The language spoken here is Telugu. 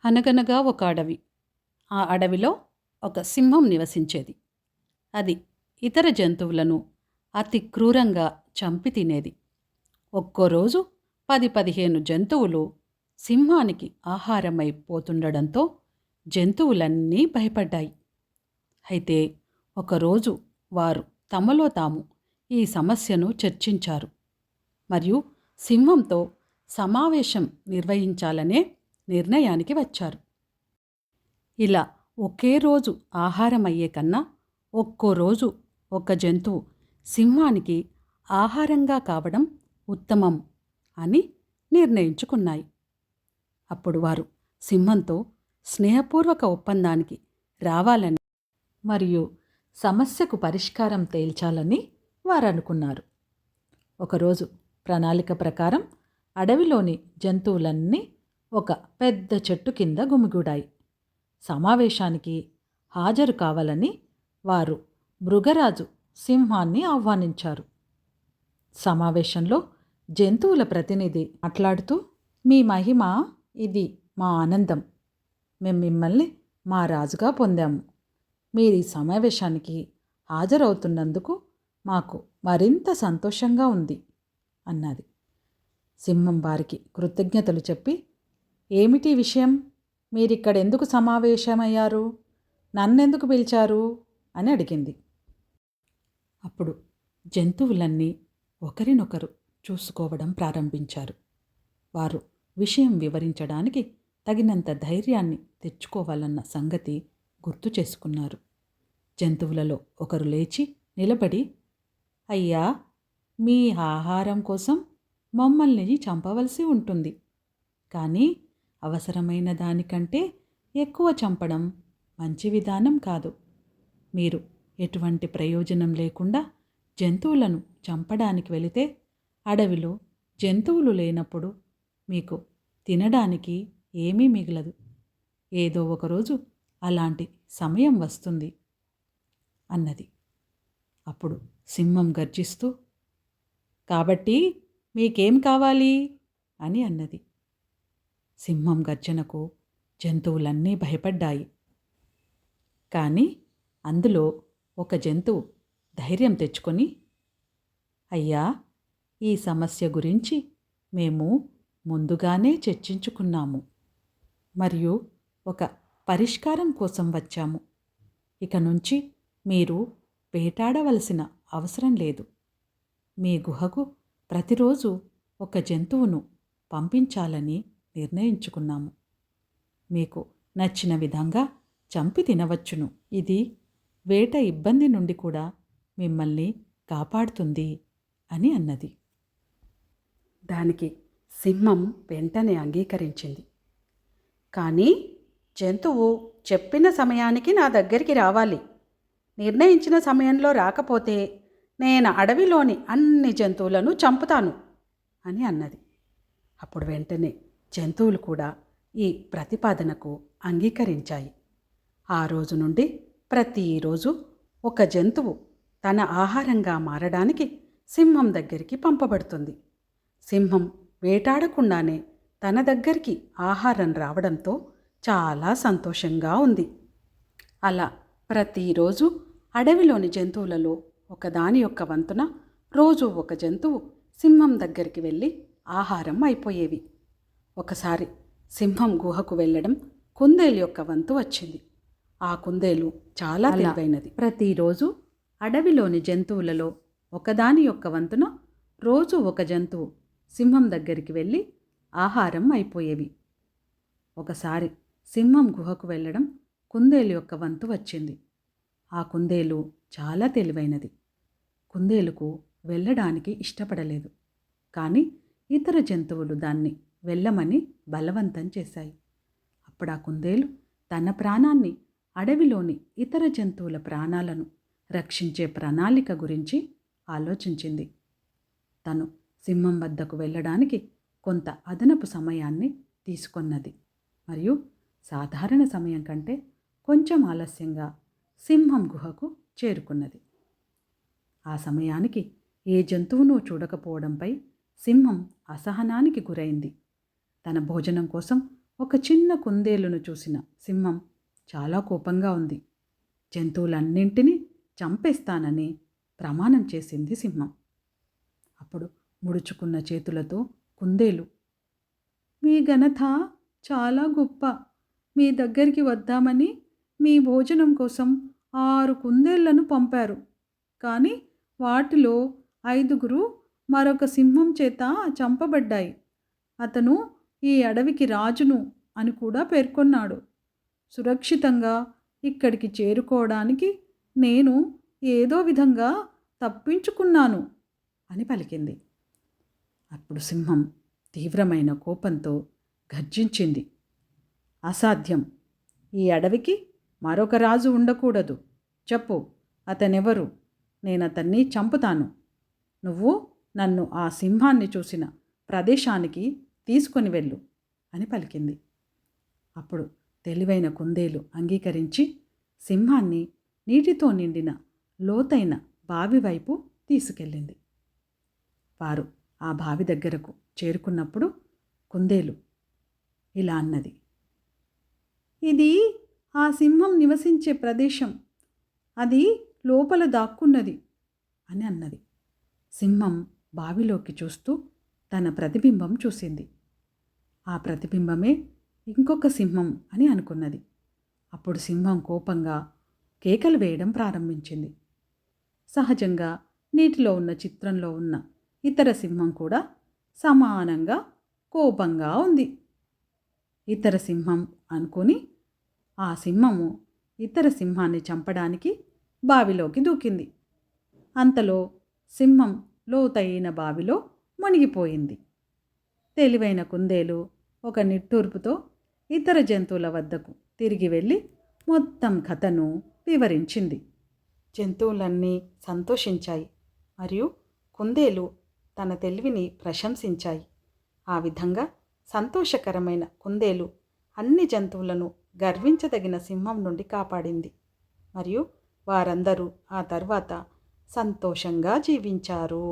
అనగనగా ఒక అడవి. ఆ అడవిలో ఒక సింహం నివసించేది. అది ఇతర జంతువులను అతి క్రూరంగా చంపి తినేది. ఒక్కో రోజు 10-15 జంతువులు సింహానికి ఆహారమై పోతుండడంతో జంతువులన్నీ భయపడ్డాయి. అయితే ఒకరోజు వారు తమలో తాము ఈ సమస్యను చర్చించారు మరియు సింహంతో సమావేశం నిర్వహించాలనే నిర్ణయానికి వచ్చారు. ఇలా ఒకే రోజు ఆహారం అయ్యే కన్నా ఒక్కో రోజు ఒక జంతువు సింహానికి ఆహారంగా కావడం ఉత్తమం అని నిర్ణయించుకున్నాయి. అప్పుడు వారు సింహంతో స్నేహపూర్వక ఒప్పందానికి రావాలని మరియు సమస్యకు పరిష్కారం తేల్చాలని వారు అనుకున్నారు. ఒకరోజు ప్రణాళిక ప్రకారం అడవిలోని జంతువులన్నీ ఒక పెద్ద చెట్టు కింద గుమిగూడాయి. సమావేశానికి హాజరు కావాలని వారు మృగరాజు సింహాన్ని ఆహ్వానించారు. సమావేశంలో జంతువుల ప్రతినిధి మాట్లాడుతూ, మీ మహిమ, ఇది మా ఆనందం. మేము మిమ్మల్ని మా రాజుగా పొందాము. మీరు ఈ సమావేశానికి హాజరవుతున్నందుకు మాకు మరింత సంతోషంగా ఉంది అన్నది. సింహం వారికి కృతజ్ఞతలు చెప్పి, ఏమిటి విషయం? మీరిక్కడెందుకు సమావేశమయ్యారు? నన్నెందుకు పిలిచారు అని అడిగింది. అప్పుడు జంతువులన్నీ ఒకరినొకరు చూసుకోవడం ప్రారంభించారు. వారు విషయం వివరించడానికి తగినంత ధైర్యాన్ని తెచ్చుకోవాలన్న సంగతి గుర్తు చేసుకున్నారు. జంతువులలో ఒకరు లేచి నిలబడి, అయ్యా, మీ ఆహారం కోసం మమ్మల్ని చంపవలసి ఉంటుంది. కానీ అవసరమైన దానికంటే ఎక్కువ చంపడం మంచి విధానం కాదు. మీరు ఎటువంటి ప్రయోజనం లేకుండా జంతువులను చంపడానికి వెళితే అడవిలో జంతువులు లేనప్పుడు మీకు తినడానికి ఏమీ మిగలదు. ఏదో ఒకరోజు అలాంటి సమయం వస్తుంది అన్నది. అప్పుడు సింహం గర్జిస్తూ, కాబట్టి మీకేం కావాలి అని అన్నది. సింహం గర్జనకు జంతువులన్నీ భయపడ్డాయి. కానీ అందులో ఒక జంతువు ధైర్యం తెచ్చుకొని, అయ్యా, ఈ సమస్య గురించి మేము ముందుగానే చర్చించుకున్నాము మరియు ఒక పరిష్కారం కోసం వచ్చాము. ఇక నుంచి మీరు వేటాడవలసిన అవసరం లేదు. మీ గుహకు ప్రతిరోజు ఒక జంతువును పంపించాలని నిర్ణయించుకున్నాము. మీకు నచ్చిన విధంగా చంపి తినవచ్చును. ఇది వేట ఇబ్బంది నుండి కూడా మిమ్మల్ని కాపాడుతుంది అని అన్నది. దానికి సింహం వెంటనే అంగీకరించింది. కానీ జంతువు చెప్పిన సమయానికి నా దగ్గరికి రావాలి. నిర్ణయించిన సమయంలో రాకపోతే నేను అడవిలోని అన్ని జంతువులను చంపుతాను అని అన్నది. అప్పుడు వెంటనే జంతువులు కూడా ఈ ప్రతిపాదనకు అంగీకరించాయి. ఆ రోజు నుండి ప్రతిరోజు ఒక జంతువు తన ఆహారంగా మారడానికి సింహం దగ్గరికి పంపబడుతుంది. సింహం వేటాడకుండానే తన దగ్గరికి ఆహారం రావడంతో చాలా సంతోషంగా ఉంది. అలా ప్రతిరోజు అడవిలోని జంతువులలో ఒకదాని యొక్క వంతున రోజు ఒక జంతువు సింహం దగ్గరికి వెళ్ళి ఆహారం అయిపోయేవి. ఒకసారి సింహం గుహకు వెళ్ళడం కుందేలు యొక్క వంతు వచ్చింది. ఆ కుందేలు చాలా తెలివైనది. ప్రతిరోజు అడవిలోని జంతువులలో ఒకదాని యొక్క వంతున రోజు ఒక జంతువు సింహం దగ్గరికి వెళ్ళి ఆహారం అయిపోయేవి. ఒకసారి సింహం గుహకు వెళ్ళడం కుందేలు యొక్క వంతు వచ్చింది. ఆ కుందేలు చాలా తెలివైనది. కుందేలుకు వెళ్ళడానికి ఇష్టపడలేదు. కానీ ఇతర జంతువులు దాన్ని వెళ్ళమని బలవంతం చేశాయి. అప్పుడు ఆ కుందేలు తన ప్రాణాన్ని అడవిలోని ఇతర జంతువుల ప్రాణాలను రక్షించే ప్రణాళిక గురించి ఆలోచించింది. తను సింహం వద్దకు వెళ్ళడానికి కొంత అదనపు సమయాన్ని తీసుకొన్నది మరియు సాధారణ సమయం కంటే కొంచెం ఆలస్యంగా సింహం గుహకు చేరుకున్నది. ఆ సమయానికి ఏ జంతువును చూడకపోవడంపై సింహం అసహనానికి గురైంది. తన భోజనం కోసం ఒక చిన్న కుందేలును చూసిన సింహం చాలా కోపంగా ఉంది. జంతువులన్నింటినీ చంపేస్తానని ప్రమాణం చేసింది సింహం. అప్పుడు ముడుచుకున్న చేతులతో కుందేలు, మీ ఘనత చాలా గొప్ప. మీ దగ్గరికి వద్దామని మీ భోజనం కోసం 6 కుందేళ్లను పంపారు. కానీ వాటిలో 5 మరొక సింహం చేత చంపబడ్డాయి. అతను ఈ అడవికి రాజును అని కూడా పేర్కొన్నాడు. సురక్షితంగా ఇక్కడికి చేరుకోవడానికి నేను ఏదో విధంగా తప్పించుకున్నాను అని పలికింది. అప్పుడు సింహం తీవ్రమైన కోపంతో గర్జించింది. అసాధ్యం! ఈ అడవికి మరొక రాజు ఉండకూడదు. చెప్పు, అతనెవరు? నేనతన్ని చంపుతాను. నువ్వు నన్ను ఆ సింహాన్ని చూసిన ప్రదేశానికి తీసుకొని వెళ్ళు అని పలికింది. అప్పుడు తెలివైన కుందేలు అంగీకరించి సింహాన్ని నీటితో నిండిన లోతైన బావి వైపు తీసుకెళ్ళింది. వారు ఆ బావి దగ్గరకు చేరుకున్నప్పుడు కుందేలు ఇలా అన్నది, ఇది ఆ సింహం నివసించే ప్రదేశం. అది లోపల దాక్కున్నది అని అన్నది. సింహం బావిలోకి చూస్తూ తన ప్రతిబింబం చూసింది. ఆ ప్రతిబింబమే ఇంకొక సింహం అని అనుకున్నది. అప్పుడు సింహం కోపంగా కేకలు వేయడం ప్రారంభించింది. సహజంగా నీటిలో ఉన్న చిత్రంలో ఉన్న ఇతర సింహం కూడా సమానంగా కోపంగా ఉంది. ఇతర సింహం అనుకొని ఆ సింహము ఇతర సింహాన్ని చంపడానికి బావిలోకి దూకింది. అంతలో సింహం లోతైన బావిలో మునిగిపోయింది. తెలివైన కుందేలు ఒక నిట్టూర్పుతో ఇతర జంతువుల వద్దకు తిరిగి వెళ్ళి మొత్తం కథను వివరించింది. జంతువులన్నీ సంతోషించాయి మరియు కుందేలు తన తెలివిని ప్రశంసించాయి. ఆ విధంగా సంతోషకరమైన కుందేలు అన్ని జంతువులను గర్వించదగిన సింహం నుండి కాపాడింది మరియు వారందరూ ఆ తర్వాత సంతోషంగా జీవించారు.